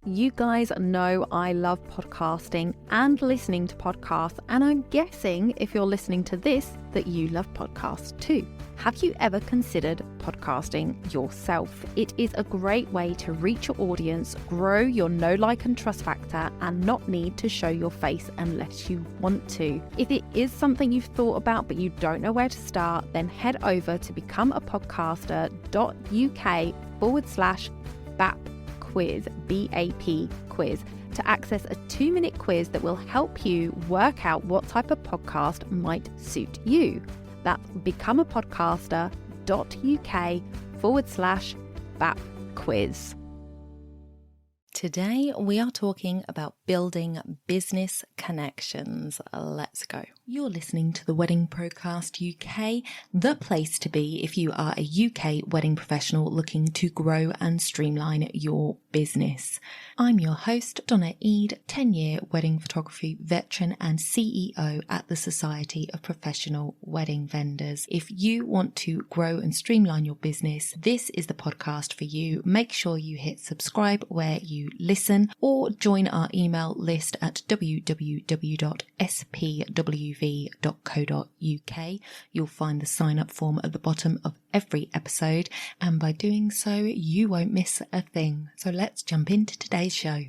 You guys know I love podcasting and listening to podcasts, and I'm guessing if you're listening to this that you love podcasts too. Have you ever considered podcasting yourself? It is a great way to reach your audience, grow your know, like and trust factor, and not need to show your face unless you want to. If it is something you've thought about but you don't know where to start, then head over to becomeapodcaster.uk/BAP quiz, BAP quiz, to access a 2-minute quiz that will help you work out what type of podcast might suit you. That's becomeapodcaster.uk/BAP quiz. Today we are talking about building business connections. Let's go. You're listening to the Wedding Procast UK, the place to be if you are a UK wedding professional looking to grow and streamline your business. I'm your host, Donna Eade, 10-year wedding photography veteran and CEO at the Society of Professional Wedding Vendors. If you want to grow and streamline your business, this is the podcast for you. Make sure you hit subscribe where you listen, or join our email list at www.spwv.co.uk. You'll find the sign up form at the bottom of every episode, and by doing so you won't miss a thing. So let's jump into today's show.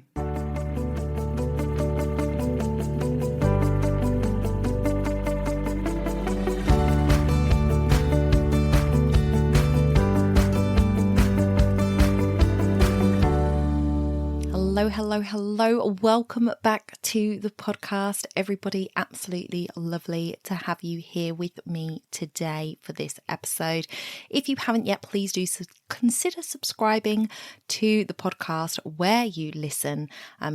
Hello. Welcome back to the podcast, everybody. Absolutely lovely to have you here with me today for this episode. If you haven't yet, please do consider subscribing to the podcast where you listen,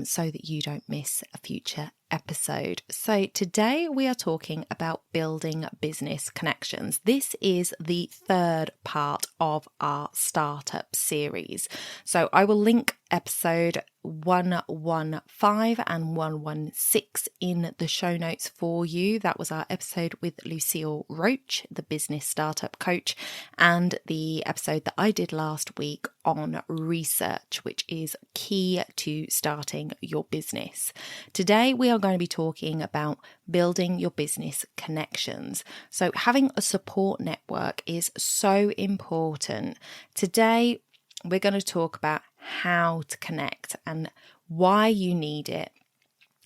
so that you don't miss a future episode. So today we are talking about building business connections. This is the third part of our startup series. So I will link episode 115 and 116 in the show notes for you. That was our episode with Lucille Roach, the business startup coach, and the episode that I did last week on research, which is key to starting your business. Today we are going to be talking about building your business connections. So having a support network is so important. Today we're going to talk about how to connect and why you need it,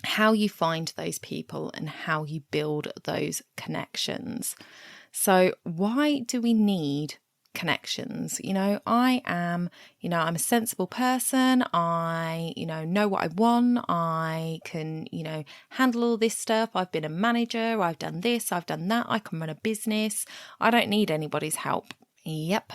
how you find those people, and how you build those connections. So why do we need connections? I'm a sensible person. I know what I want. I can handle all this stuff. I've been a manager. I've done this, I've done that. I can run a business. I don't need anybody's help. Yep,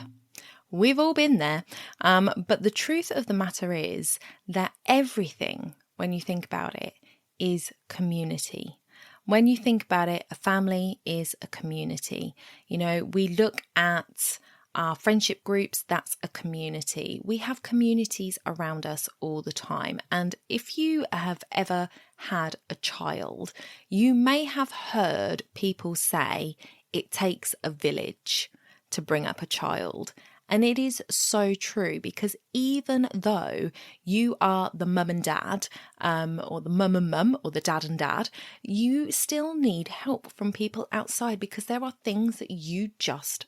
we've all been there. But the truth of the matter is that everything, when you think about it, is community. When you think about it, a family is a community. We look at our friendship groups, that's a community. We have communities around us all the time. And if you have ever had a child, you may have heard people say it takes a village to bring up a child. And it is so true, because even though you are the mum and dad, or the mum and mum, or the dad and dad, you still need help from people outside, because there are things that you just,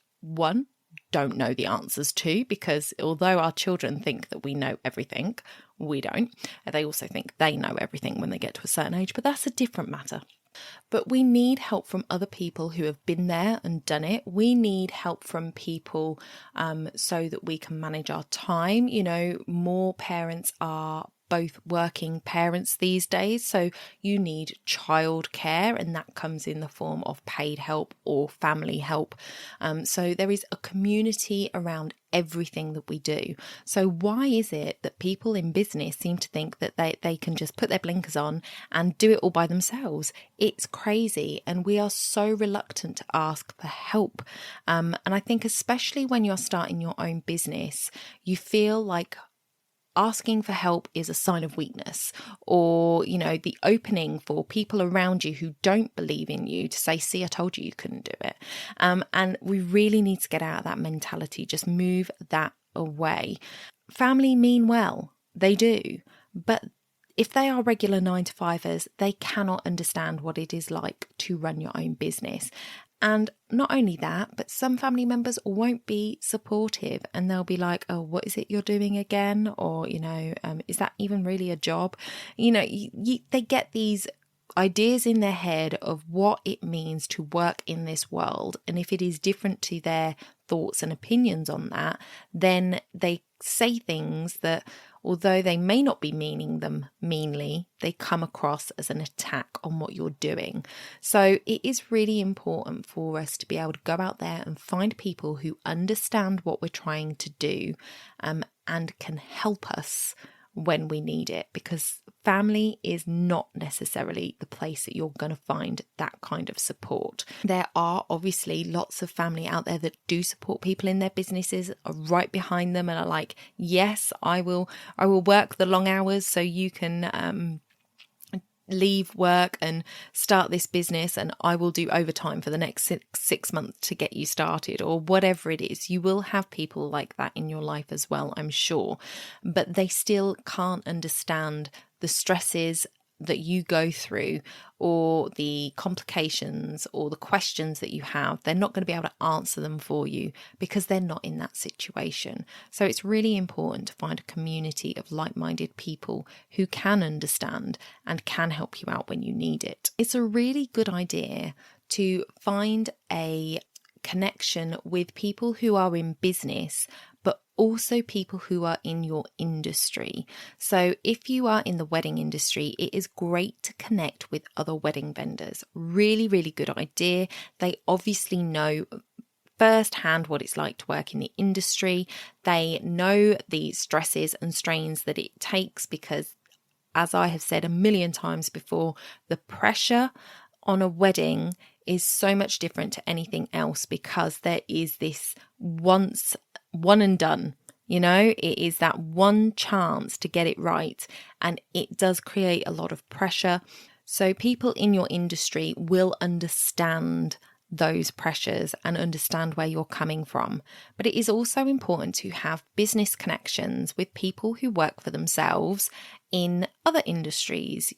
don't know the answers to, because although our children think that we know everything, we don't. They also think they know everything when they get to a certain age, but that's a different matter. But we need help from other people who have been there and done it. We need help from people so that we can manage our time. More parents are both working parents these days, so you need childcare, and that comes in the form of paid help or family help. So there is a community around everything that we do. So why is it that people in business seem to think that they can just put their blinkers on and do it all by themselves? It's crazy, and we are so reluctant to ask for help. And I think especially when you're starting your own business, you feel like asking for help is a sign of weakness, or the opening for people around you who don't believe in you to say, see, I told you couldn't do it. And we really need to get out of that mentality. Just move that away. Family mean well, they do, But if they are regular 9-to-5ers, they cannot understand what it is like to run your own business. And not only that, but some family members won't be supportive, and they'll be like, oh, what is it you're doing again? Or, is that even really a job? They get these ideas in their head of what it means to work in this world. And if it is different to their thoughts and opinions on that, then they say things that, although they may not be meaning them meanly, they come across as an attack on what you're doing. So it is really important for us to be able to go out there and find people who understand what we're trying to do, and can help us when we need it, because family is not necessarily the place that you're going to find that kind of support. There are obviously lots of family out there that do support people in their businesses, are right behind them and are like, yes, I will work the long hours so you can leave work and start this business, and I will do overtime for the next six months to get you started, or whatever it is. You will have people like that in your life as well, I'm sure, but they still can't understand the stresses that you go through, or the complications, or the questions that you have. They're not going to be able to answer them for you because they're not in that situation. So it's really important to find a community of like-minded people who can understand and can help you out when you need it. It's a really good idea to find a connection with people who are in business, but also people who are in your industry. So if you are in the wedding industry, it is great to connect with other wedding vendors. Really, really good idea. They obviously know firsthand what it's like to work in the industry. They know the stresses and strains that it takes, because, as I have said a million times before, the pressure on a wedding is so much different to anything else, because there is this one and done. It is that one chance to get it right, and it does create a lot of pressure. So people in your industry will understand those pressures and understand where you're coming from. But it is also important to have business connections with people who work for themselves in other industries,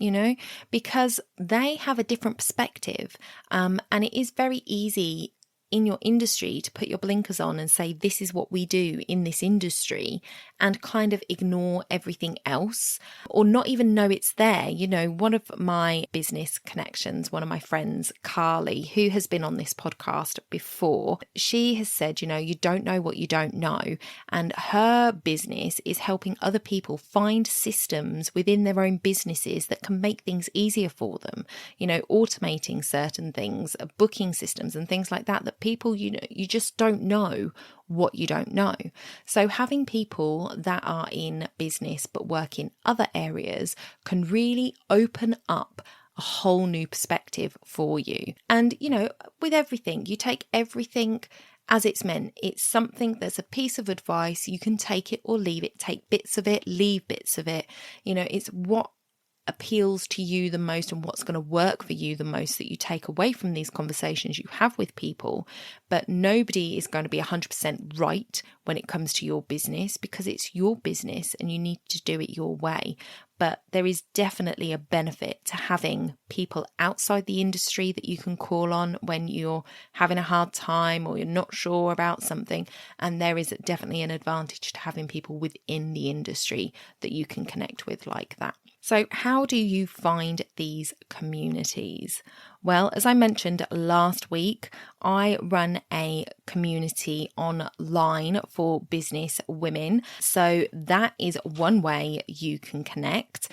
because they have a different perspective. And it is very easy in your industry to put your blinkers on and say, this is what we do in this industry, and kind of ignore everything else, or not even know it's there. One of my business connections, one of my friends, Carly, who has been on this podcast before, she has said, you don't know what you don't know. And her business is helping other people find systems within their own businesses that can make things easier for them, automating certain things, booking systems and things like that people, you just don't know what you don't know. So having people that are in business but work in other areas can really open up a whole new perspective for you. And, with everything, you take everything as it's meant. It's something, there's a piece of advice, you can take it or leave it, take bits of it, leave bits of it. It's what appeals to you the most and what's going to work for you the most that you take away from these conversations you have with people. But nobody is going to be 100% right when it comes to your business, because it's your business and you need to do it your way. But there is definitely a benefit to having people outside the industry that you can call on when you're having a hard time or you're not sure about something. And there is definitely an advantage to having people within the industry that you can connect with like that. So how do you find these communities? Well, as I mentioned last week, I run a community online for business women. So that is one way you can connect,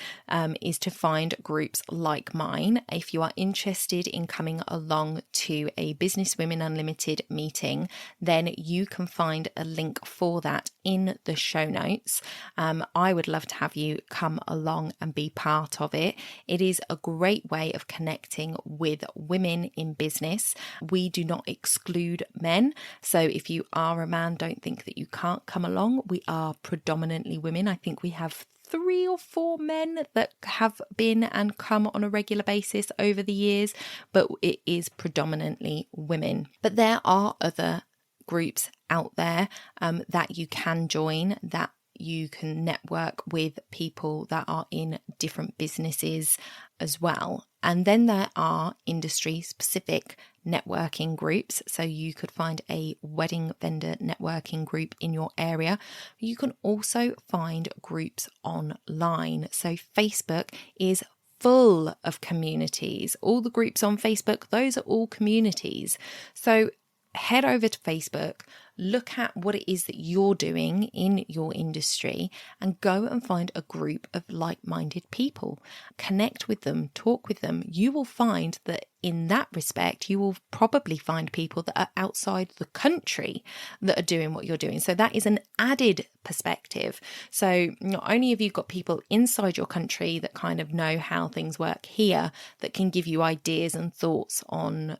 is to find groups like mine. If you are interested in coming along to a Business Women Unlimited meeting, then you can find a link for that in the show notes. I would love to have you come along and be part of it. It is a great way of connecting with women in business. We do not exclude men. So if you are a man, don't think that you can't come along. We are predominantly women. I think we have 3 or 4 men that have been and come on a regular basis over the years, but it is predominantly women. But there are other groups out there that you can join that you can network with people that are in different businesses as well. And then there are industry specific networking groups. So you could find a wedding vendor networking group in your area. You can also find groups online. So Facebook is full of communities. All the groups on Facebook, those are all communities. So head over to Facebook, look at what it is that you're doing in your industry, and go and find a group of like-minded people. Connect with them, talk with them. You will find that in that respect, you will probably find people that are outside the country that are doing what you're doing. So that is an added perspective. So not only have you got people inside your country that kind of know how things work here, that can give you ideas and thoughts on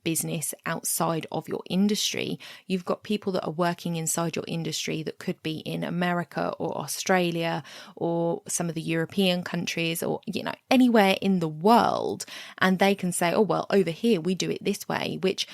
business outside of your industry, you've got people that are working inside your industry that could be in America or Australia or some of the European countries, or anywhere in the world, and they can say, oh well, over here we do it this way, which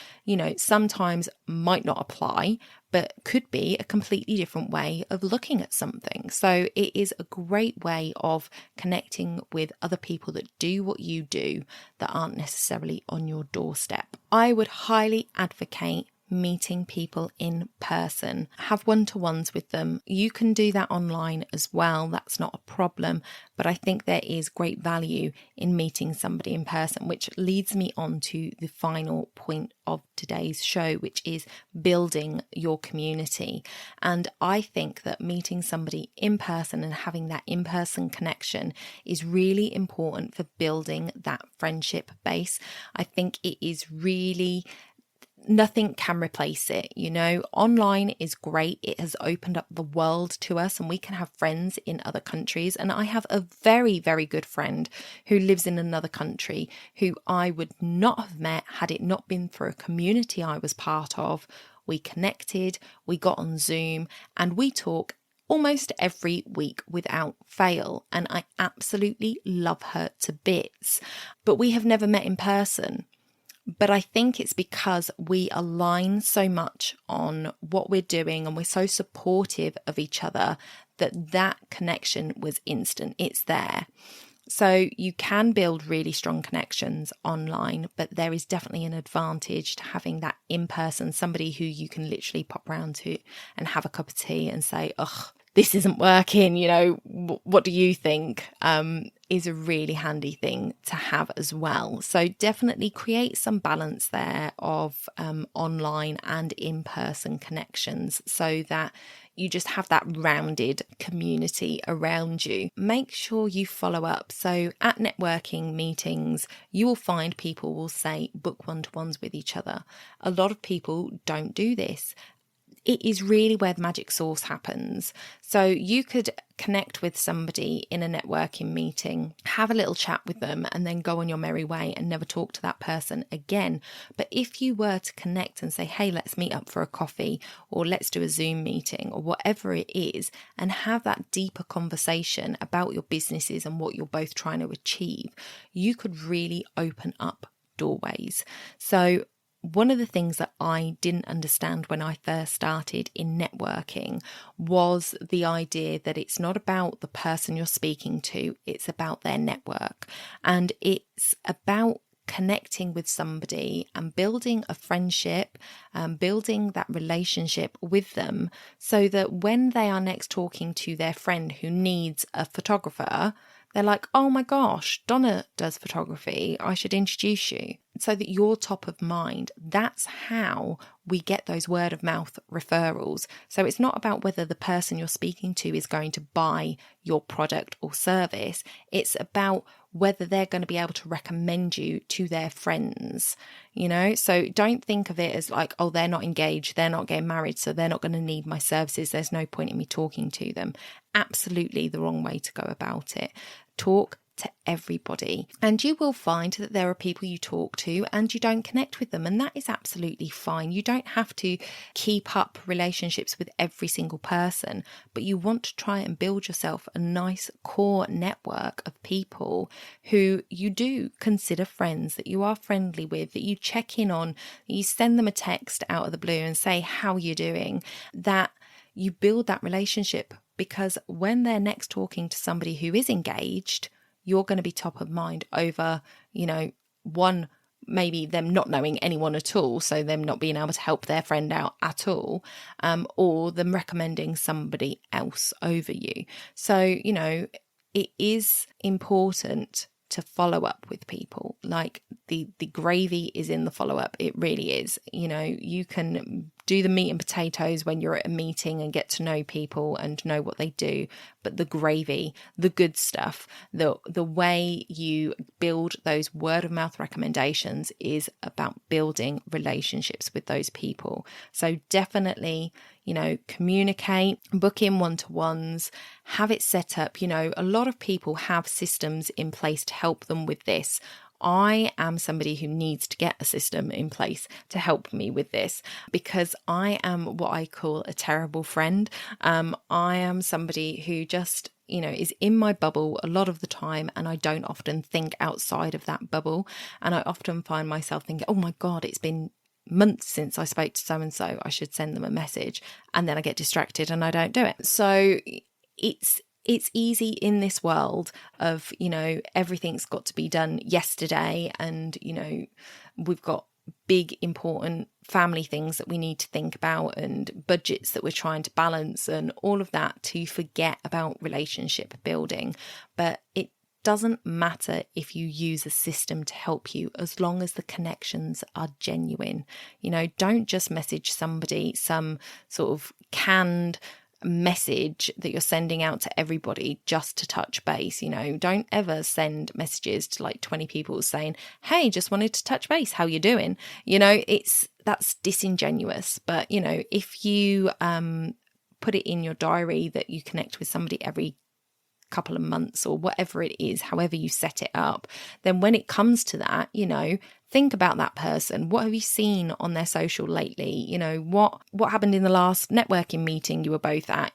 sometimes might not apply, but could be a completely different way of looking at something. So it is a great way of connecting with other people that do what you do that aren't necessarily on your doorstep. I would highly advocate meeting people in person. Have one-to-ones with them. You can do that online as well. That's not a problem. But I think there is great value in meeting somebody in person, which leads me on to the final point of today's show, which is building your community. And I think that meeting somebody in person and having that in-person connection is really important for building that friendship base. I think it is really nothing can replace it. Online is great. It has opened up the world to us, and we can have friends in other countries. And I have a very, very good friend who lives in another country who I would not have met had it not been for a community I was part of. We connected, we got on Zoom, and we talk almost every week without fail. And I absolutely love her to bits. But we have never met in person. But I think it's because we align so much on what we're doing and we're so supportive of each other that connection was instant. It's there. So you can build really strong connections online, but there is definitely an advantage to having that in person, somebody who you can literally pop round to and have a cup of tea and say, ugh, this isn't working, what do you think? Is a really handy thing to have as well. So definitely create some balance there of online and in-person connections so that you just have that rounded community around you. Make sure you follow up. So at networking meetings, you will find people will say book one-to-ones with each other. A lot of people don't do this. It is really where the magic sauce happens. So you could connect with somebody in a networking meeting, have a little chat with them, and then go on your merry way and never talk to that person again. But if you were to connect and say, hey, let's meet up for a coffee, or let's do a Zoom meeting, or whatever it is, and have that deeper conversation about your businesses and what you're both trying to achieve, you could really open up doorways. So one of the things that I didn't understand when I first started in networking was the idea that it's not about the person you're speaking to, it's about their network. And it's about connecting with somebody and building a friendship, building that relationship with them so that when they are next talking to their friend who needs a photographer, they're like, oh my gosh, Donna does photography. I should introduce you. So that you're top of mind. That's how we get those word of mouth referrals. So it's not about whether the person you're speaking to is going to buy your product or service. It's about whether they're going to be able to recommend you to their friends, So don't think of it as like, oh, they're not engaged, they're not getting married, so they're not going to need my services. There's no point in me talking to them. Absolutely the wrong way to go about it. Talk to everybody, and you will find that there are people you talk to and you don't connect with them, and that is absolutely fine. You don't have to keep up relationships with every single person, but you want to try and build yourself a nice core network of people who you do consider friends, that you are friendly with, that you check in on, you send them a text out of the blue and say how you're doing, that you build that relationship because when they're next talking to somebody who is engaged, you're going to be top of mind over, one, maybe them not knowing anyone at all, so them not being able to help their friend out at all, or them recommending somebody else over you. So, it is important to follow up with people. Like the gravy is in the follow up. It really is. You can do the meat and potatoes when you're at a meeting and get to know people and know what they do, but the gravy, the good stuff, the way you build those word of mouth recommendations is about building relationships with those people. So definitely, communicate, book in one-to-ones, have it set up. A lot of people have systems in place to help them with this. I am somebody who needs to get a system in place to help me with this, because I am what I call a terrible friend. I am somebody who just, is in my bubble a lot of the time, and I don't often think outside of that bubble. And I often find myself thinking, oh my God, it's been months since I spoke to so-and-so, I should send them a message. And then I get distracted and I don't do it. So it's easy in this world of, everything's got to be done yesterday, and, we've got big, important family things that we need to think about and budgets that we're trying to balance and all of that, to forget about relationship building. But it doesn't matter if you use a system to help you, as long as the connections are genuine. Don't just message somebody some sort of canned message that you're sending out to everybody just to touch base. Don't ever send messages to like 20 people saying, hey, just wanted to touch base, how you doing? That's disingenuous. But if you put it in your diary that you connect with somebody every couple of months or whatever it is, however you set it up, then when it comes to that, think about that person. What have you seen on their social lately? What happened in the last networking meeting you were both at?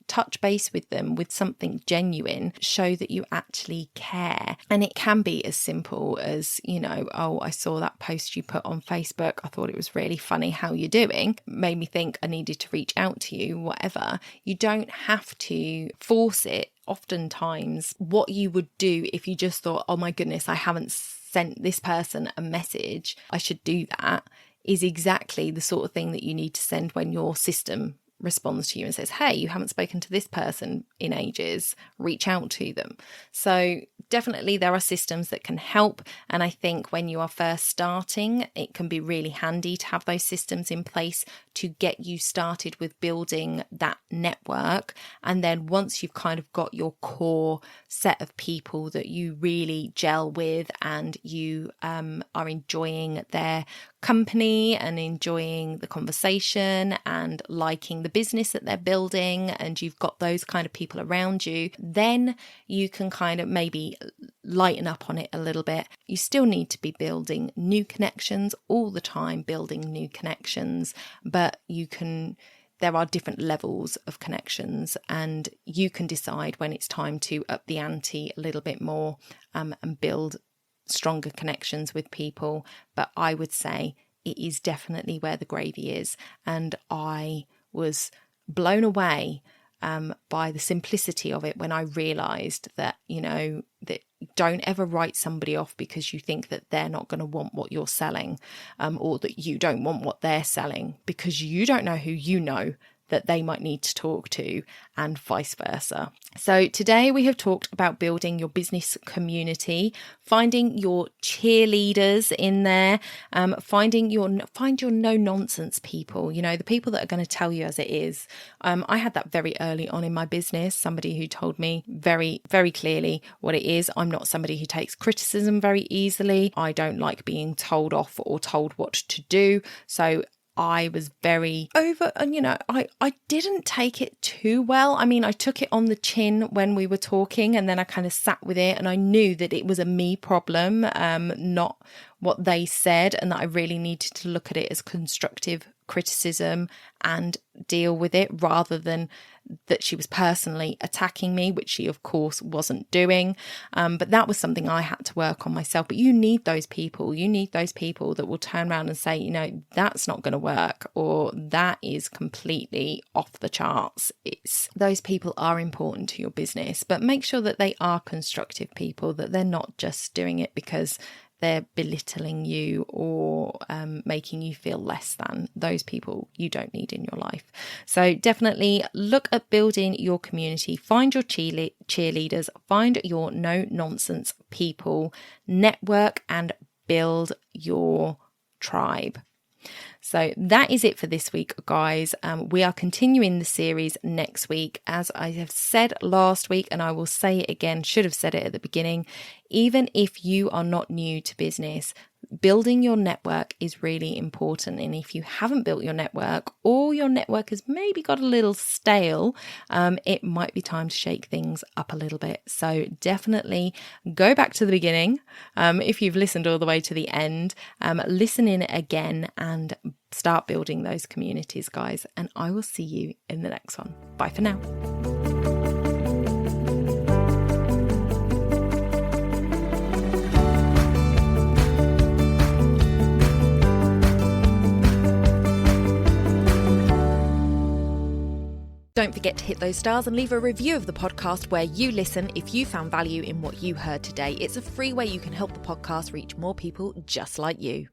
Touch base with them with something genuine. Show that you actually care. And it can be as simple as, oh, I saw that post you put on Facebook. I thought it was really funny. How you doing? Made me think I needed to reach out to you, whatever. You don't have to force it. Oftentimes, what you would do if you just thought, oh my goodness, I haven't sent this person a message, I should do that, is exactly the sort of thing that you need to send when your system responds to you and says, hey, you haven't spoken to this person in ages, reach out to them. So definitely there are systems that can help. And I think when you are first starting, it can be really handy to have those systems in place to get you started with building that network. And then once you've kind of got your core set of people that you really gel with, and you are enjoying their company and enjoying the conversation and liking the business that they're building, and you've got those kind of people around you, then you can kind of maybe lighten up on it a little bit. You still need to be building new connections all the time, building new connections, but there are different levels of connections, and you can decide when it's time to up the ante a little bit more and build stronger connections with people. But I would say it is definitely where the gravy is. And I was blown away by the simplicity of it when I realized that, that don't ever write somebody off because you think that they're not going to want what you're selling, or that you don't want what they're selling, because you don't know who you know that they might need to talk to, and vice versa. So today we have talked about building your business community, finding your cheerleaders in there, find your no nonsense people, the people that are going to tell you as it is. I had that very early on in my business, somebody who told me very, very clearly what it is. I'm not somebody who takes criticism very easily. I don't like being told off or told what to do. So I was very over, and I didn't take it too well. I mean, I took it on the chin when we were talking, and then I kind of sat with it, and I knew that it was a me problem, not what they said, and that I really needed to look at it as constructive criticism and deal with it, rather than that she was personally attacking me, which she of course wasn't doing. But that was something I had to work on myself. But you need those people. You need those people that will turn around and say, that's not going to work, or that is completely off the charts. Those people are important to your business, but make sure that they are constructive people, that they're not just doing it because they're belittling you or making you feel less than. Those people you don't need in your life. So definitely look at building your community. Find your cheerleaders, find your no-nonsense people, network and build your tribe. So that is it for this week, guys. We are continuing the series next week. As I have said last week, and I will say it again, should have said it at the beginning, even if you are not new to business, building your network is really important. And if you haven't built your network, or your network has maybe got a little stale, it might be time to shake things up a little bit. So definitely go back to the beginning. If you've listened all the way to the end, listen in again and start building those communities, guys. And I will see you in the next one. Bye for now. Don't forget to hit those stars and leave a review of the podcast where you listen if you found value in what you heard today. It's a free way you can help the podcast reach more people just like you.